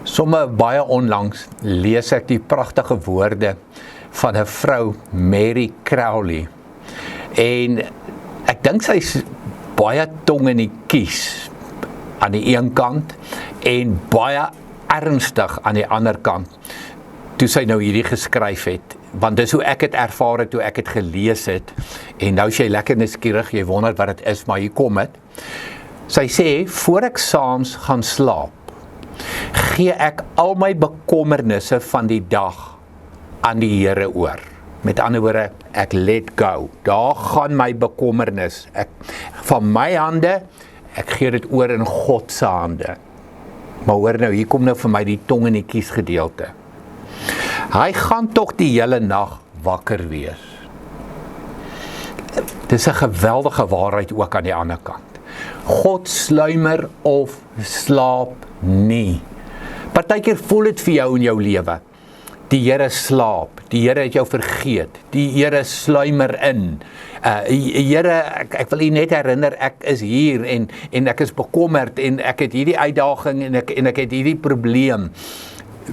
Somme baie onlangs lees ek die pragtige woorde van 'n vrou, Mary Crowley. En ek dink sy's baie tong in die kies aan die een kant en baie ernstig aan die ander kant toe sy nou hierdie geskryf het. Want dis hoe ek het ervaar het, toe ek het gelees het, en nou is jy lekker nuuskierig, jy wonder wat dit is, maar hier kom het. Sy sê, voor ek saans gaan slaap, gee ek al my bekommernisse van die dag aan die Here oor. Met ander woorde, ek let go. Daar gaan my bekommernis. Van my hande, ek gee dit oor in God se hande. Maar hoor nou, hier kom nou vir my die tong in die kies gedeelte. Hy gaan tog die hele nag wakker wees. Dis 'n geweldige waarheid ook aan die ander kant. God sluimer of slaap nie. Partykeer voel dit vir jou in jou lewe. Die Here slaap, die Here het jou vergeet, die Here sluimer in. Here, ek wil u net herinner, ek is hier en ek is bekommerd en ek het hierdie uitdaging en ek het hierdie probleem.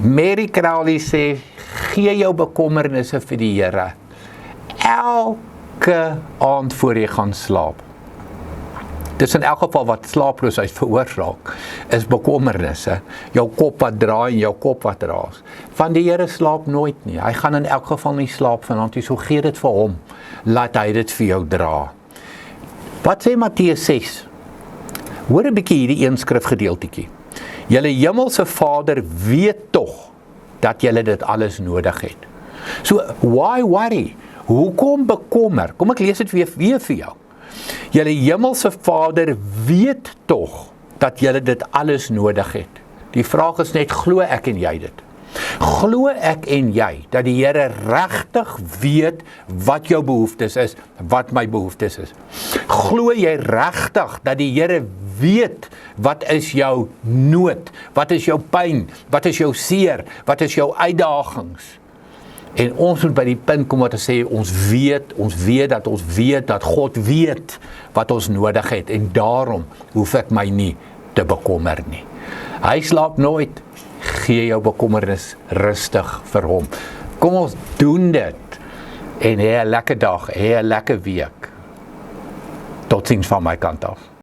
Mary Crowley sê, gee jou bekommernisse vir die Here. Elke aand voor jy gaan slaap. Dis in elk geval wat slaaploosheid veroorsaak, is bekommernisse. Jou kop wat draai en jou kop wat raas. Van die Here slaap nooit nie. Hy gaan in elk geval nie slaap vanaand nie, so gee dit vir hom. Laat hy dit vir jou dra. Wat sê Matteus 6? Hoor 'n bietjie hierdie een skrifgedeeltjie. Julle hemelse Vader weet tog dat julle dit alles nodig het. So, why worry? Hoekom bekommer? Kom ek lees dit weer vir jou. Julle hemelse Vader weet tog dat julle dit alles nodig het. Die vraag is net, glo ek en jy dit? Glo ek en jy dat die Here regtig weet wat jou behoeftes is, wat my behoeftes is? Glo jy regtig dat die Here weet wat is jou nood, wat is jou pyn, wat is jou seer, wat is jou uitdagings? En ons moet by die punt kom wat ons sê, ons weet dat God weet wat ons nodig het, en daarom hoef ek my nie te bekommer nie. Hy slaap nooit. Gee jou bekommernis rustig vir hom. Kom ons doen dit, en hê 'n lekker dag, hê 'n lekker week. Totsiens van my kant af.